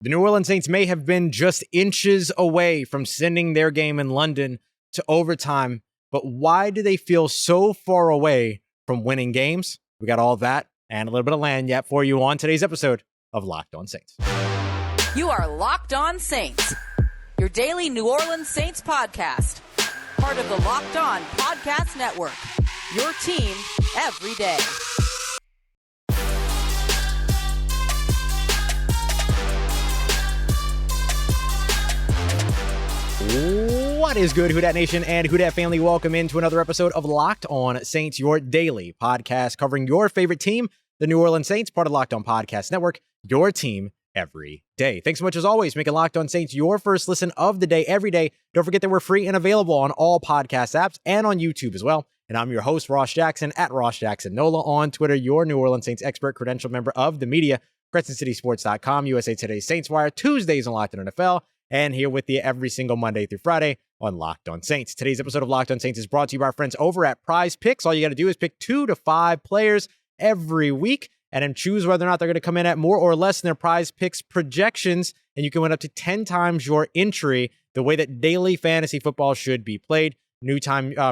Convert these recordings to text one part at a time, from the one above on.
The New Orleans Saints may have been just inches away from sending their game in London to overtime, but why do they feel so far away from winning games? We got all that and a little bit of lagniappe for you on today's episode of Locked On Saints. You are Locked On Saints, your daily New Orleans Saints podcast, part of the Locked On Podcast Network, your team every day. What is good, Who Dat Nation and Who Dat family? Welcome into another episode of Locked On Saints, your daily podcast covering your favorite team, the New Orleans Saints, part of Locked On Podcast Network, your team every day. Thanks so much as always, making Locked On Saints your first listen of the day every day. Don't forget that we're free and available on all podcast apps and on YouTube as well. And I'm your host, Ross Jackson, at Ross Jackson Nola on Twitter, your New Orleans Saints expert, credentialed member of the media, CrescentCitySports.com, USA Today's Saints Wire, Tuesdays on Locked On NFL, and here with you every single Monday through Friday on Locked On Saints. Today's episode of Locked On Saints is brought to you by our friends over at Prize Picks. All you got to do is pick 2 to 5 players every week and then choose whether or not they're going to come in at more or less than their Prize Picks projections, and you can win up to 10 times your entry the way that daily fantasy football should be played.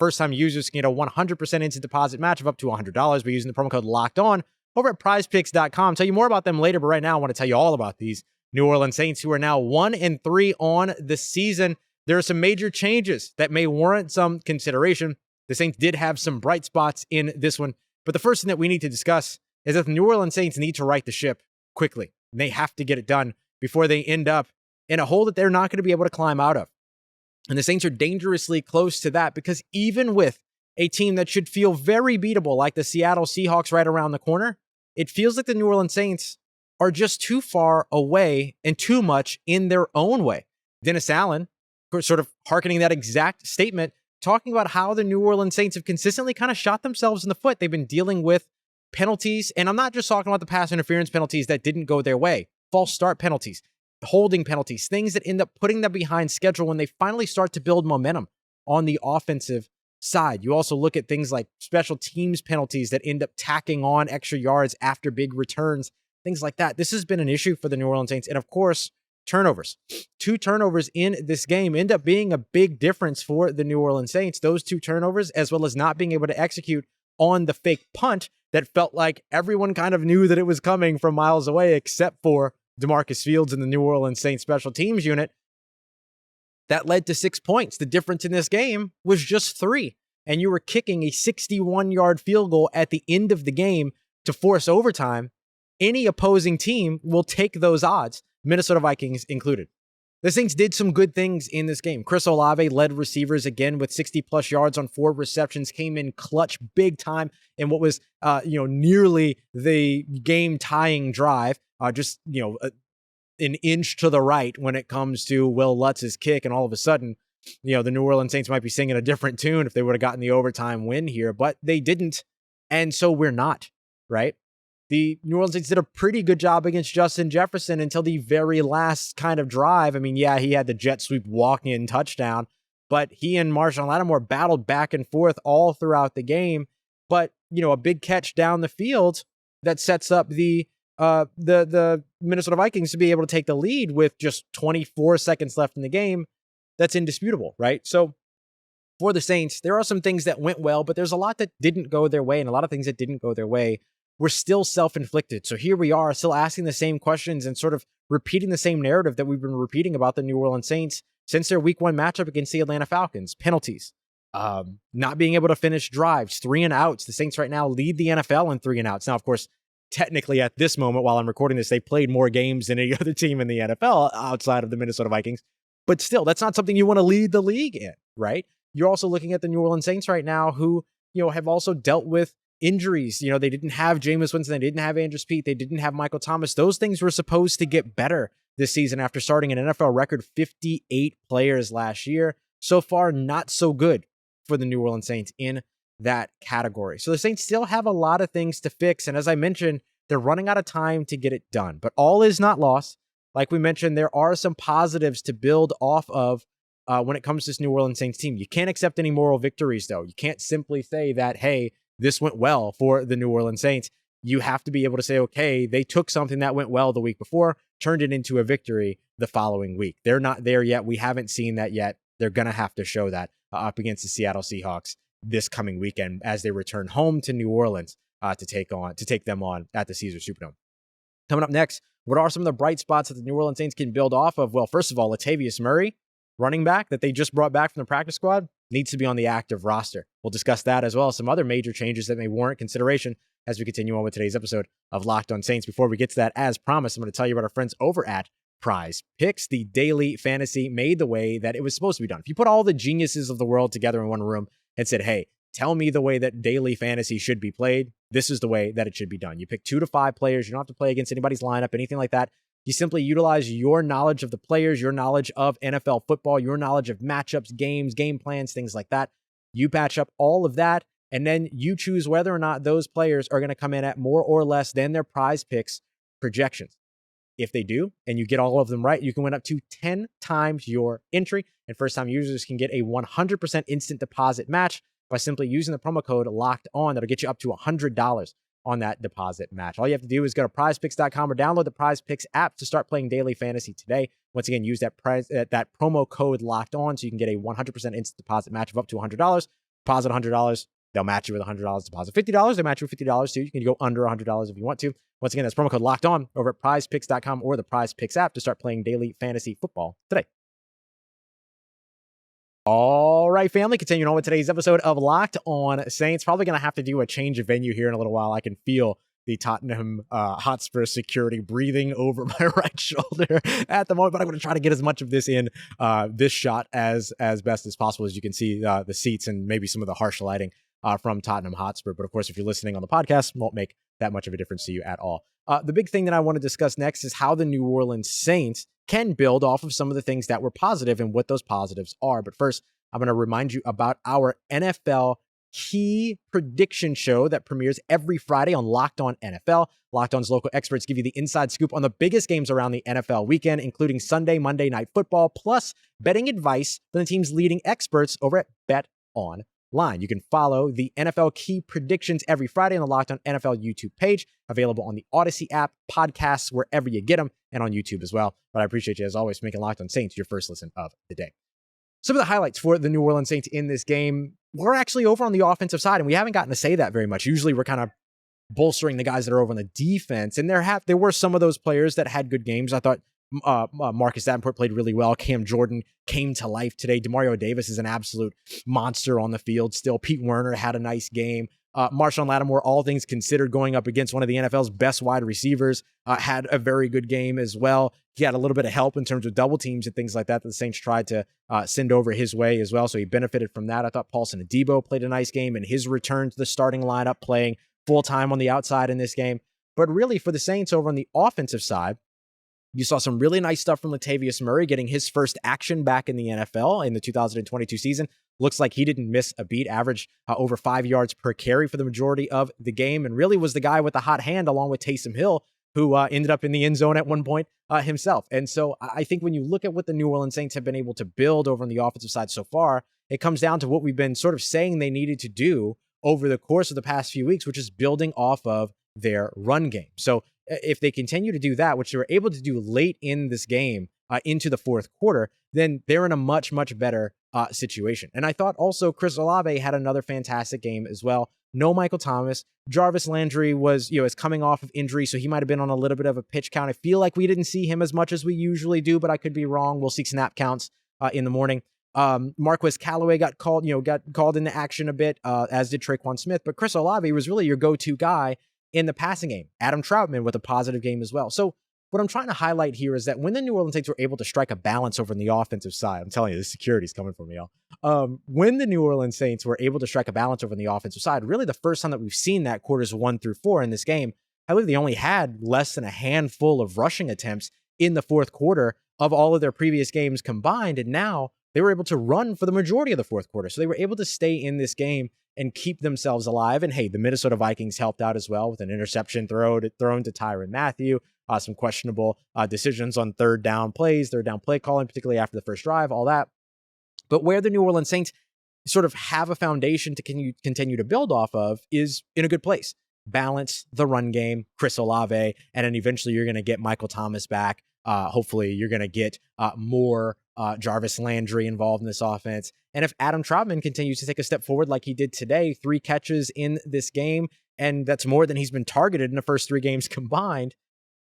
First-time users can get a 100% instant deposit match of up to $100 by using the promo code Locked On over at PrizePicks.com. Tell you more about them later, but right now I want to tell you all about these New Orleans Saints, who are now 1-3 on the season. There are some major changes that may warrant some consideration. The Saints did have some bright spots in this one, but the first thing that we need to discuss is that the New Orleans Saints need to right the ship quickly. They have to get it done before they end up in a hole that they're not going to be able to climb out of. And the Saints are dangerously close to that because even with a team that should feel very beatable, like the Seattle Seahawks right around the corner, it feels like the New Orleans Saints are just too far away and too much in their own way. Dennis Allen, sort of hearkening that exact statement, talking about how the New Orleans Saints have consistently kind of shot themselves in the foot. They've been dealing with penalties, and I'm not just talking about the pass interference penalties that didn't go their way, false start penalties, holding penalties, things that end up putting them behind schedule when they finally start to build momentum on the offensive side. You also look at things like special teams penalties that end up tacking on extra yards after big returns, things like that. This has been an issue for the New Orleans Saints. And of course, turnovers. 2 turnovers in this game end up being a big difference for the New Orleans Saints. Those 2 turnovers, as well as not being able to execute on the fake punt that felt like everyone kind of knew that it was coming from miles away, except for DeMarcus Fields and the New Orleans Saints special teams unit. That led to 6 points. The difference in this game was just 3. And you were kicking a 61-yard field goal at the end of the game to force overtime. Any opposing team will take those odds, Minnesota Vikings included. The Saints did some good things in this game. Chris Olave led receivers again with 60-plus yards on 4 receptions, came in clutch big time in what was, nearly the game-tying drive. An inch to the right when it comes to Will Lutz's kick, and all of a sudden, the New Orleans Saints might be singing a different tune if they would have gotten the overtime win here, but they didn't, and so we're not, right? The New Orleans Saints did a pretty good job against Justin Jefferson until the very last kind of drive. I mean, yeah, he had the jet sweep walk-in touchdown, but he and Marshawn Lattimore battled back and forth all throughout the game. But, a big catch down the field that sets up the Minnesota Vikings to be able to take the lead with just 24 seconds left in the game, that's indisputable, right? So for the Saints, there are some things that went well, but there's a lot that didn't go their way, and a lot of things that didn't go their way were still self-inflicted. So here we are, still asking the same questions and sort of repeating the same narrative that we've been repeating about the New Orleans Saints since their Week 1 matchup against the Atlanta Falcons. Penalties, not being able to finish drives, 3 and outs. The Saints right now lead the NFL in 3 and outs. Now, of course, technically at this moment, while I'm recording this, they played more games than any other team in the NFL outside of the Minnesota Vikings. But still, that's not something you want to lead the league in, right? You're also looking at the New Orleans Saints right now who, have also dealt with injuries. They didn't have Jameis Winston. They didn't have Andrew Speed. They didn't have Michael Thomas. Those things were supposed to get better this season after starting an NFL record 58 players last year. So far, not so good for the New Orleans Saints in that category. So the Saints still have a lot of things to fix. And as I mentioned, they're running out of time to get it done. But all is not lost. Like we mentioned, there are some positives to build off of when it comes to this New Orleans Saints team. You can't accept any moral victories, though. You can't simply say that, hey, this went well for the New Orleans Saints. you have to be able to say, okay, they took something that went well the week before, turned it into a victory the following week. They're not there yet. We haven't seen that yet. They're going to have to show that up against the Seattle Seahawks this coming weekend as they return home to New Orleans to take them on at the Caesars Superdome. Coming up next, what are some of the bright spots that the New Orleans Saints can build off of? Well, first of all, Latavius Murray, running back that they just brought back from the practice squad, needs to be on the active roster. We'll discuss that as well as some other major changes that may warrant consideration as we continue on with today's episode of Locked On Saints. Before we get to that, as promised, I'm going to tell you about our friends over at Prize Picks. The daily fantasy made the way that it was supposed to be done. If you put all the geniuses of the world together in one room and said, hey, tell me the way that daily fantasy should be played, this is the way that it should be done. You pick 2 to 5 players. You don't have to play against anybody's lineup, anything like that. You simply utilize your knowledge of the players, your knowledge of NFL football, your knowledge of matchups, games, game plans, things like that. You patch up all of that, and then you choose whether or not those players are going to come in at more or less than their Prize Picks projections. If they do, and you get all of them right, you can win up to 10 times your entry, and first-time users can get a 100% instant deposit match by simply using the promo code Locked On. That'll get you up to $100 on that deposit match. All you have to do is go to prizepicks.com or download the Prize Picks app to start playing daily fantasy today. Once again, use that promo code Locked On so you can get a 100% instant deposit match of up to $100. Deposit $100, they'll match you with $100. Deposit $50, they match you with $50 too. You can go under $100 if you want to. Once again, that's promo code Locked On over at prizepicks.com or the Prize Picks app to start playing daily fantasy football today. All right, family, continuing on with today's episode of Locked On Saints. Probably going to have to do a change of venue here in a little while. I can feel the Tottenham Hotspur security breathing over my right shoulder at the moment, but I'm going to try to get as much of this in this shot as best as possible. As you can see, the seats and maybe some of the harsh lighting from Tottenham Hotspur. But of course, if you're listening on the podcast, it won't make that much of a difference to you at all. The big thing that I want to discuss next is how the New Orleans Saints can build off of some of the things that were positive and what those positives are. But first, I'm going to remind you about our NFL Key Prediction Show that premieres every Friday on Locked On NFL. Locked On's local experts give you the inside scoop on the biggest games around the NFL weekend, including Sunday, Monday Night Football, plus betting advice from the team's leading experts over at Bet Online. You can follow the NFL Key Predictions every Friday on the Locked On NFL YouTube page, available on the Odyssey app, podcasts, wherever you get them, and on YouTube as well. But I appreciate you, as always, for making Locked On Saints your first listen of the day. Some of the highlights for the New Orleans Saints in this game were actually over on the offensive side, and we haven't gotten to say that very much. Usually we're kind of bolstering the guys that are over on the defense, and there were some of those players that had good games. I thought Marcus Davenport played really well. Cam Jordan came to life today. Demario Davis is an absolute monster on the field still. Pete Werner had a nice game. Marshawn Lattimore, all things considered, going up against one of the NFL's best wide receivers, had a very good game as well. He had a little bit of help in terms of double teams and things like that the Saints tried to send over his way as well, so he benefited from that. I thought Paulson Adebo played a nice game in his return to the starting lineup, playing full-time on the outside in this game. But really, for the Saints over on the offensive side, you saw some really nice stuff from Latavius Murray getting his first action back in the NFL in the 2022 season. Looks like he didn't miss a beat, averaged over 5 yards per carry for the majority of the game, and really was the guy with the hot hand along with Taysom Hill, who ended up in the end zone at one point himself. And so I think when you look at what the New Orleans Saints have been able to build over on the offensive side so far, it comes down to what we've been sort of saying they needed to do over the course of the past few weeks, which is building off of their run game. So if they continue to do that, which they were able to do late in this game into the fourth quarter, then they're in a much, much better situation. And I thought also Chris Olave had another fantastic game as well. No Michael Thomas. Jarvis Landry was, is coming off of injury, so he might have been on a little bit of a pitch count. I feel like we didn't see him as much as we usually do, but I could be wrong. We'll see snap counts in the morning. Marquez Callaway got called into action a bit, as did Traquan Smith. But Chris Olave was really your go-to guy in the passing game. Adam Troutman with a positive game as well. So what I'm trying to highlight here is that when the New Orleans Saints were able to strike a balance over on the offensive side, I'm telling you, the security's coming for me, y'all. When the New Orleans Saints were able to strike a balance over on the offensive side, really the first time that we've seen that quarters 1 through 4 in this game, I believe they only had less than a handful of rushing attempts in the fourth quarter of all of their previous games combined. And now they were able to run for the majority of the fourth quarter. So they were able to stay in this game and keep themselves alive. And hey, the Minnesota Vikings helped out as well with an interception thrown to Tyrann Mathieu, some questionable decisions on third down play calling, particularly after the first drive, all that. But where the New Orleans Saints sort of have a foundation to continue to build off of is in a good place. balance the run game, Chris Olave, and then eventually you're going to get Michael Thomas back. Hopefully you're going to get more Jarvis Landry involved in this offense. And if Adam Trautman continues to take a step forward like he did today, 3 catches in this game, and that's more than he's been targeted in the first 3 games combined,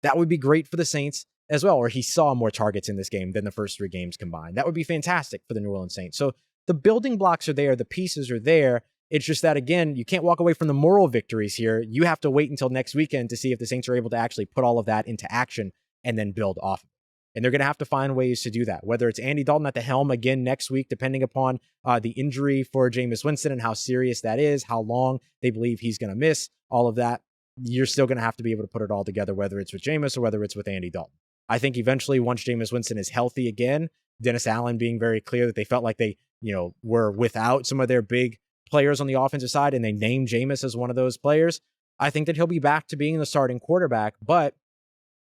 that would be great for the Saints as well, or he saw more targets in this game than the first 3 games combined. That would be fantastic for the New Orleans Saints. So the building blocks are there, the pieces are there. It's just that, again, you can't walk away from the moral victories here. You have to wait until next weekend to see if the Saints are able to actually put all of that into action and then build off of it. And they're going to have to find ways to do that, whether it's Andy Dalton at the helm again next week, depending upon the injury for Jameis Winston and how serious that is, how long they believe he's going to miss, all of that. You're still going to have to be able to put it all together, whether it's with Jameis or whether it's with Andy Dalton. I think eventually, once Jameis Winston is healthy again, Dennis Allen being very clear that they felt like they, were without some of their big players on the offensive side, and they named Jameis as one of those players, I think that he'll be back to being the starting quarterback. But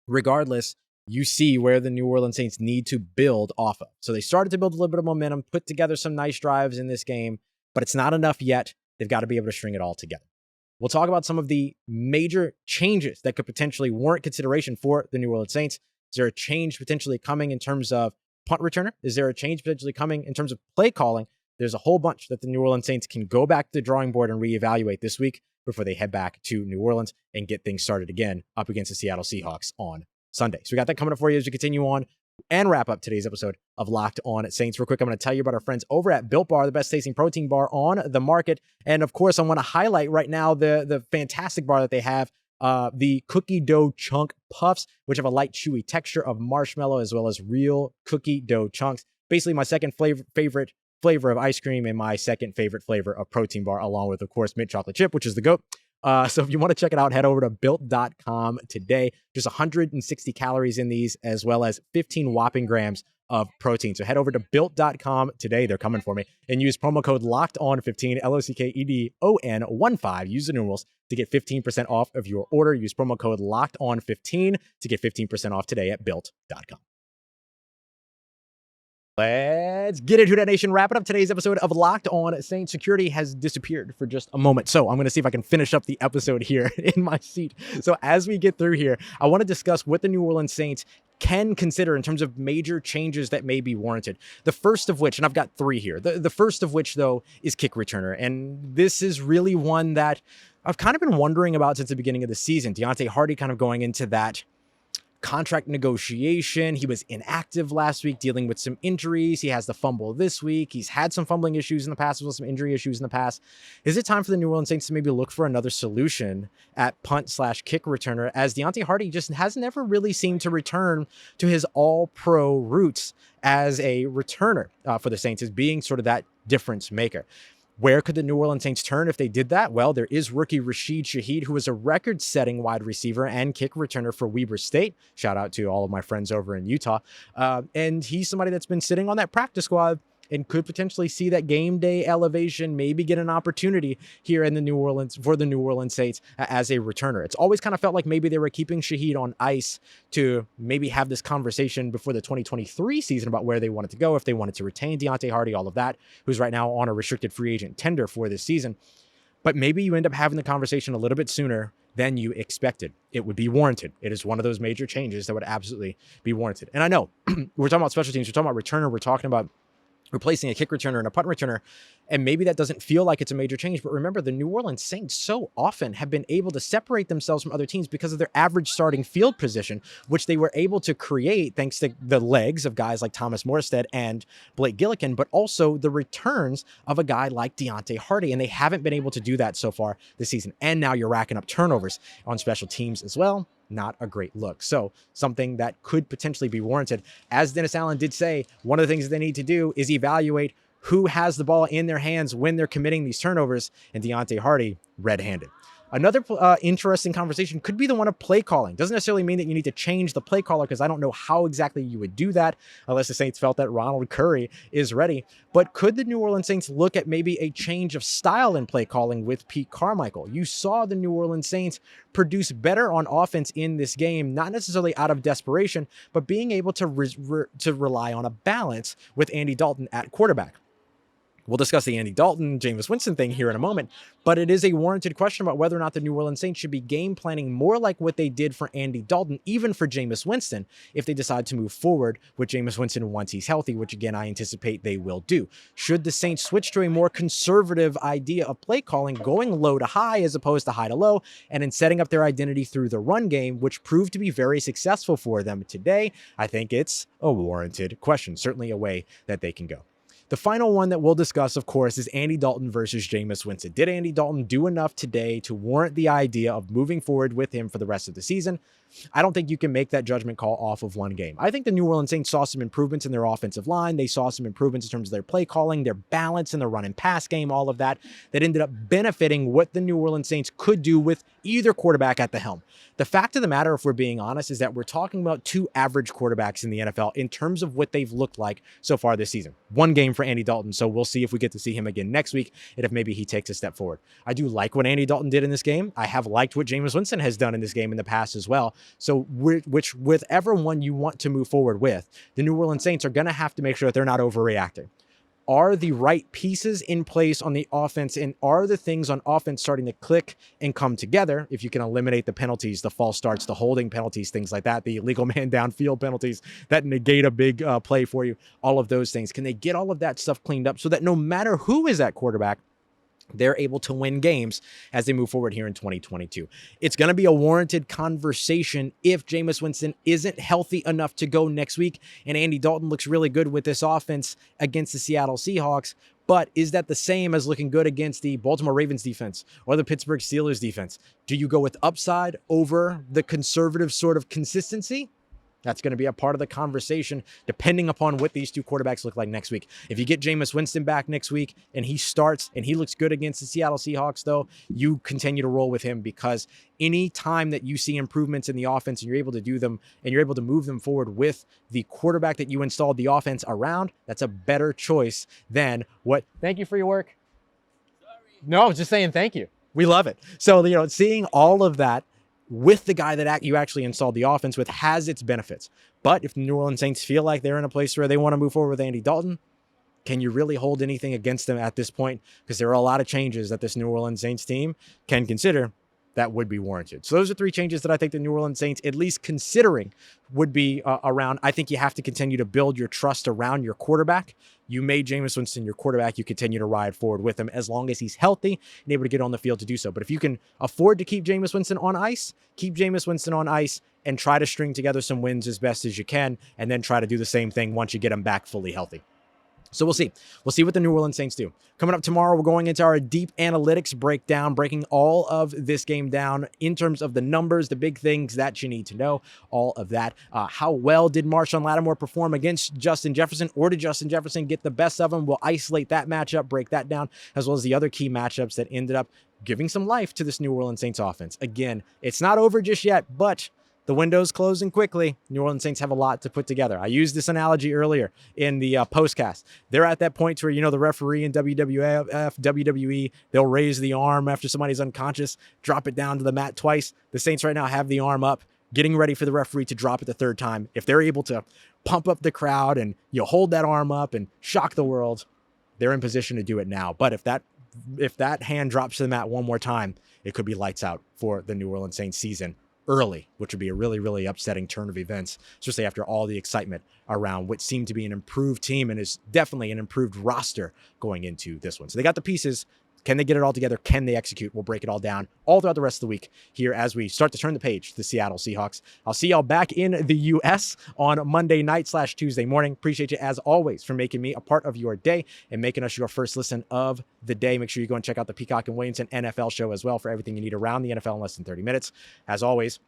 regardless, you see where the New Orleans Saints need to build off of. So they started to build a little bit of momentum, put together some nice drives in this game, but it's not enough yet. They've got to be able to string it all together. We'll talk about some of the major changes that could potentially warrant consideration for the New Orleans Saints. Is there a change potentially coming in terms of punt returner? Is there a change potentially coming in terms of play calling? There's a whole bunch that the New Orleans Saints can go back to the drawing board and reevaluate this week before they head back to New Orleans and get things started again up against the Seattle Seahawks on Sunday. So we got that coming up for you as we continue on and wrap up today's episode of Locked On Saints. Real quick, I'm going to tell you about our friends over at Built Bar, the best tasting protein bar on the market. And of course, I want to highlight right now the fantastic bar that they have, the cookie dough chunk puffs, which have a light, chewy texture of marshmallow as well as real cookie dough chunks. Basically, my second favorite flavor of ice cream and my second favorite flavor of protein bar, along with, of course, mint chocolate chip, which is the GOAT. So if you want to check it out, head over to built.com today. Just 160 calories in these, as well as 15 whopping grams of protein. So head over to built.com today. They're coming for me. And use promo code LOCKEDON15, LOCKEDON15. Use the numerals to get 15% off of your order. Use promo code LOCKEDON15 to get 15% off today at built.com. Let's get into that, Nation. Wrap it up. Today's episode of Locked On Saints. Security has disappeared for just a moment, so I'm going to see if I can finish up the episode here in my seat. So as we get through here, I want to discuss what the New Orleans Saints can consider in terms of major changes that may be warranted. The first of which, and I've got 3 here, the first of which, though, is kick returner. And this is really one that I've kind of been wondering about since the beginning of the season. Deontay Hardy kind of going into that contract negotiation. He was inactive last week, dealing with some injuries. He has the fumble this week. He's had some fumbling issues in the past, some injury issues in the past. Is it time for the New Orleans Saints to maybe look for another solution at punt/kick returner, as Deontay Hardy just has never really seemed to return to his all-pro roots as a returner for the Saints, as being sort of that difference maker? Where could the New Orleans Saints turn if they did that? Well, there is rookie Rashid Shaheed, who is a record-setting wide receiver and kick returner for Weber State. Shout out to all of my friends over in Utah. And he's somebody that's been sitting on that practice squad and could potentially see that game day elevation, maybe get an opportunity here in the New Orleans for the New Orleans Saints as a returner. It's always kind of felt like maybe they were keeping Shaheed on ice to maybe have this conversation before the 2023 season about where they wanted to go, if they wanted to retain Deontay Hardy, all of that, who's right now on a restricted free agent tender for this season. But maybe you end up having the conversation a little bit sooner than you expected. It would be warranted. It is one of those major changes that would absolutely be warranted. And I know we're talking about special teams, we're talking about returner, we're talking about replacing a kick returner and a punt returner, and maybe that doesn't feel like it's a major change. But remember, the New Orleans Saints so often have been able to separate themselves from other teams because of their average starting field position, which they were able to create thanks to the legs of guys like Thomas Morstead and Blake Gillikin, but also the returns of a guy like Deontay Hardy. And they haven't been able to do that so far this season. And now you're racking up turnovers on special teams as well. Not a great look. So something that could potentially be warranted. As Dennis Allen did say, one of the things that they need to do is evaluate who has the ball in their hands when they're committing these turnovers, and Deontay Hardy red-handed. Another interesting conversation could be the one of play calling. Doesn't necessarily mean that you need to change the play caller, because I don't know how exactly you would do that unless the Saints felt that Ronald Curry is ready. But could the New Orleans Saints look at maybe a change of style in play calling with Pete Carmichael? You saw the New Orleans Saints produce better on offense in this game, not necessarily out of desperation, but being able to rely on a balance with Andy Dalton at quarterback. We'll discuss the Andy Dalton, Jameis Winston thing here in a moment, but it is a warranted question about whether or not the New Orleans Saints should be game planning more like what they did for Andy Dalton, even for Jameis Winston, if they decide to move forward with Jameis Winston once he's healthy, which again, I anticipate they will do. Should the Saints switch to a more conservative idea of play calling, going low to high as opposed to high to low, and in setting up their identity through the run game, which proved to be very successful for them today? I think it's a warranted question, certainly a way that they can go. The final one that we'll discuss, of course, is Andy Dalton versus Jameis Winston. Did Andy Dalton do enough today to warrant the idea of moving forward with him for the rest of the season? I don't think you can make that judgment call off of one game. I think the New Orleans Saints saw some improvements in their offensive line. They saw some improvements in terms of their play calling, their balance in the run and pass game, all of that ended up benefiting what the New Orleans Saints could do with either quarterback at the helm. The fact of the matter, if we're being honest, is that we're talking about two average quarterbacks in the NFL in terms of what they've looked like so far this season. One game for Andy Dalton, so we'll see if we get to see him again next week and if maybe he takes a step forward. I do like what Andy Dalton did in this game. I have liked what Jameis Winston has done in this game in the past as well. So whichever one you want to move forward with, the New Orleans Saints are going to have to make sure that they're not overreacting. Are the right pieces in place on the offense, and are the things on offense starting to click and come together? If you can eliminate the penalties, the false starts, the holding penalties, things like that, the illegal man downfield penalties that negate a big play for you, all of those things. Can they get all of that stuff cleaned up so that no matter who is at quarterback, they're able to win games as they move forward here in 2022. It's going to be a warranted conversation if Jameis Winston isn't healthy enough to go next week, and Andy Dalton looks really good with this offense against the Seattle Seahawks. But is that the same as looking good against the Baltimore Ravens defense or the Pittsburgh Steelers defense? Do you go with upside over the conservative sort of consistency? That's going to be a part of the conversation, depending upon what these two quarterbacks look like next week. If you get Jameis Winston back next week and he starts and he looks good against the Seattle Seahawks, though, you continue to roll with him, because any time that you see improvements in the offense and you're able to do them and you're able to move them forward with the quarterback that you installed the offense around, that's a better choice than what. Thank you for your work. Sorry. No, just saying thank you. We love it. So, seeing all of that with the guy that you actually installed the offense with has its benefits. But if the New Orleans Saints feel like they're in a place where they want to move forward with Andy Dalton, can you really hold anything against them at this point? Because there are a lot of changes that this New Orleans Saints team can consider that would be warranted. So those are three changes that I think the New Orleans Saints, at least considering, would be around. I think you have to continue to build your trust around your quarterback. You made Jameis Winston your quarterback. You continue to ride forward with him as long as he's healthy and able to get on the field to do so. But if you can afford to keep Jameis Winston on ice, keep Jameis Winston on ice and try to string together some wins as best as you can, and then try to do the same thing once you get him back fully healthy. So we'll see. We'll see what the New Orleans Saints do. Coming up tomorrow, we're going into our deep analytics breakdown, breaking all of this game down in terms of the numbers, the big things that you need to know, all of that. How well did Marshawn Lattimore perform against Justin Jefferson, or did Justin Jefferson get the best of him? We'll isolate that matchup, break that down, as well as the other key matchups that ended up giving some life to this New Orleans Saints offense. Again, it's not over just yet, but the window's closing quickly. New Orleans Saints have a lot to put together. I used this analogy earlier in the postcast. They're at that point where, the referee in WWF, WWE, they'll raise the arm after somebody's unconscious, drop it down to the mat twice. The Saints right now have the arm up, getting ready for the referee to drop it the third time. If they're able to pump up the crowd and hold that arm up and shock the world, they're in position to do it now. But if that hand drops to the mat one more time, it could be lights out for the New Orleans Saints season early, which would be a really, really upsetting turn of events, especially after all the excitement around what seemed to be an improved team and is definitely an improved roster going into this one. So they got the pieces. Can they get it all together? Can they execute? We'll break it all down all throughout the rest of the week here as we start to turn the page to the Seattle Seahawks. I'll see y'all back in the U.S. on Monday night / Tuesday morning. Appreciate you, as always, for making me a part of your day and making us your first listen of the day. Make sure you go and check out the Peacock and Williamson NFL show as well for everything you need around the NFL in less than 30 minutes. As always,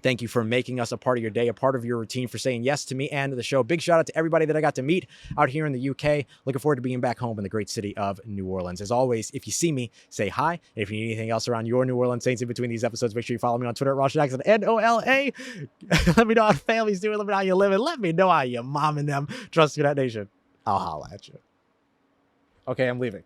thank you for making us a part of your day, a part of your routine, for saying yes to me and to the show. Big shout out to everybody that I got to meet out here in the UK. Looking forward to being back home in the great city of New Orleans. As always, if you see me, say hi. And if you need anything else around your New Orleans Saints in between these episodes, make sure you follow me on Twitter at Ross Jackson, NOLA. Let me know how the family's doing. Let me know how you're living. Let me know how your mom and them. Trust you, that nation. I'll holla at you. Okay, I'm leaving.